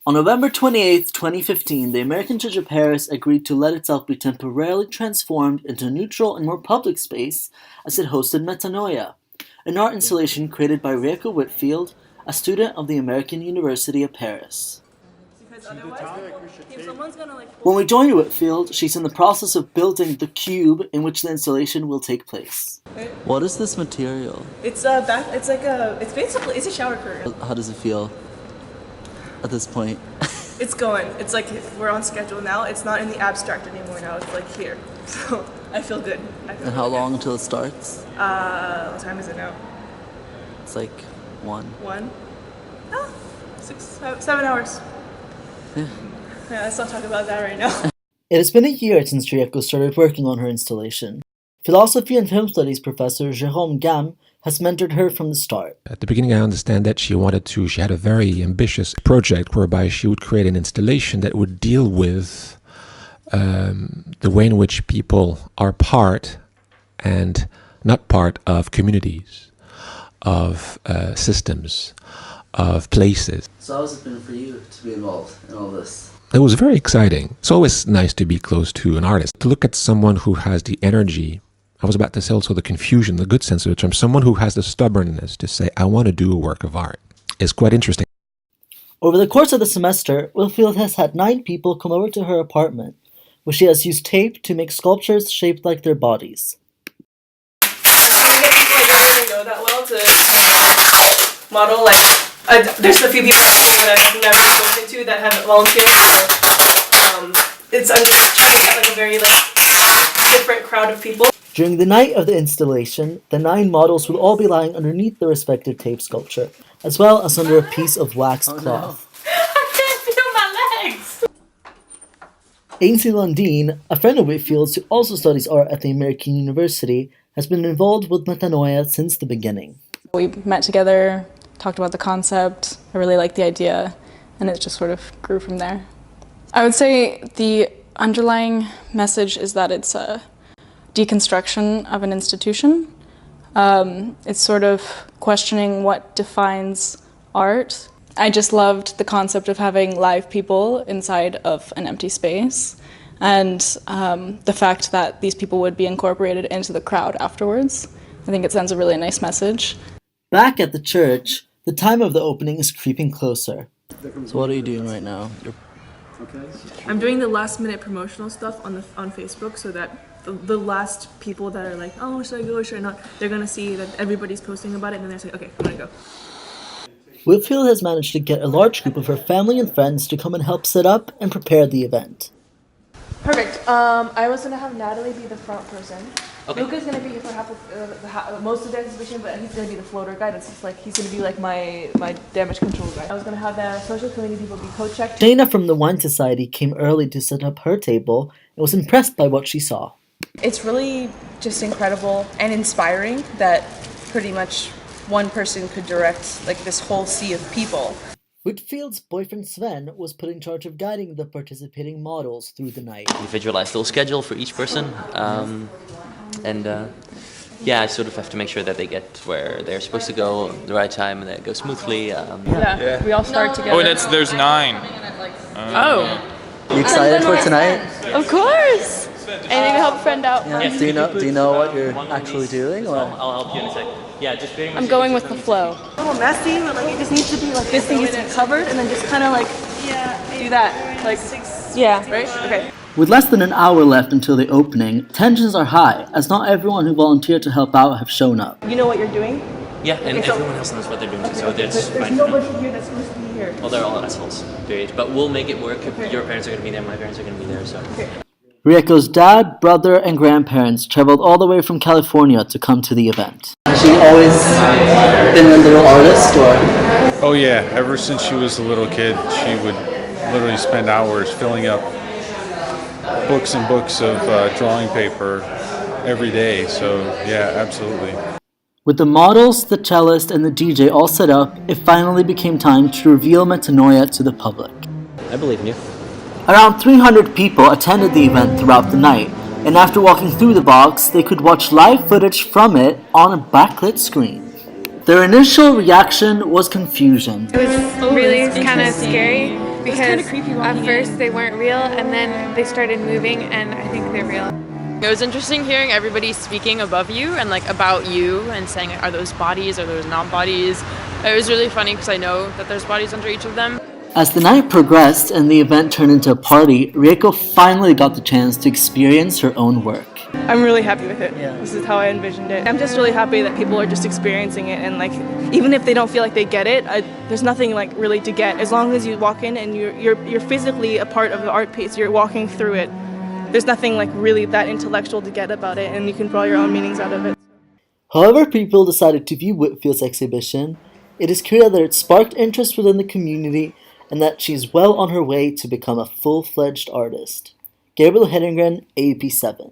On November 28, 2015, the American Church of Paris agreed to let itself be temporarily transformed into a neutral and more public space as it hosted Metanoia, an art installation created by Rebecca Whitfield, a student of the American University of Paris. When we joined Whitfield, she's in the process of building the cube in which the installation will take place. What is this material? It's basically a shower curtain. How does it feel at this point? It's going. It's like we're on schedule now. It's not in the abstract anymore now. It's like here. So I feel good. And how long until it starts? What time is it now? It's like 1. 1? 7 hours. Yeah, let's not talk about that right now. It has been a year since Rieko started working on her installation. Philosophy and film studies professor Jérôme Gam has mentored her from the start. At the beginning, I understand that she had a very ambitious project whereby she would create an installation that would deal with the way in which people are part and not part of communities, of systems, of places. So how has it been for you to be involved in all this? It was very exciting. It's always nice to be close to an artist, to look at someone who has the energy. I was about to say also the confusion, the good sense of the term. Someone who has the stubbornness to say, I want to do a work of art, is quite interesting. Over the course of the semester, Whitfield has had 9 people come over to her apartment, where she has used tape to make sculptures shaped like their bodies. Trying to get people I don't really know that well to model. There's a few people that I've never spoken to that haven't volunteered. So I'm just trying to get a very different crowd of people. During the night of the installation, the 9 models will all be lying underneath the respective tape sculpture, as well as under a piece of waxed cloth. No. I can't feel my legs! Ainsley Lundeen, a friend of Whitfield's who also studies art at the American University, has been involved with Metanoia since the beginning. We met together, talked about the concept, I really liked the idea, and it just sort of grew from there. I would say the underlying message is that it's a deconstruction of an institution. It's sort of questioning what defines art. I just loved the concept of having live people inside of an empty space, and the fact that these people would be incorporated into the crowd afterwards. I think it sends a really nice message. Back at the church, the time of the opening is creeping closer. So what are you doing right now? I'm doing the last minute promotional stuff on Facebook so that the last people that are like, oh, should I go or should I not, they're going to see that everybody's posting about it and then they're saying, okay, I'm going to go. Whitfield has managed to get a large group of her family and friends to come and help set up and prepare the event. Perfect. I was going to have Natalie be the front person. Okay. Luca's going to be for most of the exhibition, but he's going to be the floater guy. That's just he's going to be my damage control guy. I was going to have the social community people be co-checked. Dana from the Wine Society came early to set up her table and was impressed by what she saw. It's really just incredible and inspiring that pretty much one person could direct this whole sea of people. Whitfield's boyfriend Sven was put in charge of guiding the participating models through the night. Individualized little schedule for each person, I sort of have to make sure that they get where they're supposed to go at the right time and that it goes smoothly. We all start together. Oh, there's 9. You excited for tonight? Of course! Anything to help a friend out. Yeah. Do you know what you're actually doing? Or? I'll help you in a second. Yeah, just pretty much. I'm going with the flow. A little messy, but it just needs to be this thing needs to be covered and then just kind of do that. Right? Okay. With less than an hour left until the opening, tensions are high, as not everyone who volunteered to help out have shown up. You know what you're doing? Yeah, and everyone else knows what they're doing, so that's there's fine. nobody here that's supposed to be here. Well, they're all assholes, but we'll make it work. Okay. Your parents are going to be there, my parents are going to be there, so. Okay. Rieko's dad, brother, and grandparents traveled all the way from California to come to the event. Has she always been a little artist, or? Oh yeah, ever since she was a little kid, she would literally spend hours filling up books and books of drawing paper every day, so yeah, absolutely. With the models, the cellist, and the DJ all set up, it finally became time to reveal Metanoia to the public. I believe in you. Around 300 people attended the event throughout the night, and after walking through the box, they could watch live footage from it on a backlit screen. Their initial reaction was confusion. It was really kind of scary because kinda creepy at walking first in. they weren't real, and then they started moving, and I think they're real. It was interesting hearing everybody speaking above you and like about you and saying, are those bodies, are those not bodies? It was really funny because I know that there's bodies under each of them. As the night progressed and the event turned into a party, Rieko finally got the chance to experience her own work. I'm really happy with it. This is how I envisioned it. I'm just really happy that people are just experiencing it, and like even if they don't feel like they get it, there's nothing like really to get. As long as you walk in and you're physically a part of the art piece, you're walking through it. There's nothing like really that intellectual to get about it, and you can draw your own meanings out of it. However people decided to view Whitfield's exhibition, it is clear that it sparked interest within the community and that she's well on her way to become a full-fledged artist. Gabriel Hedengren, AP7.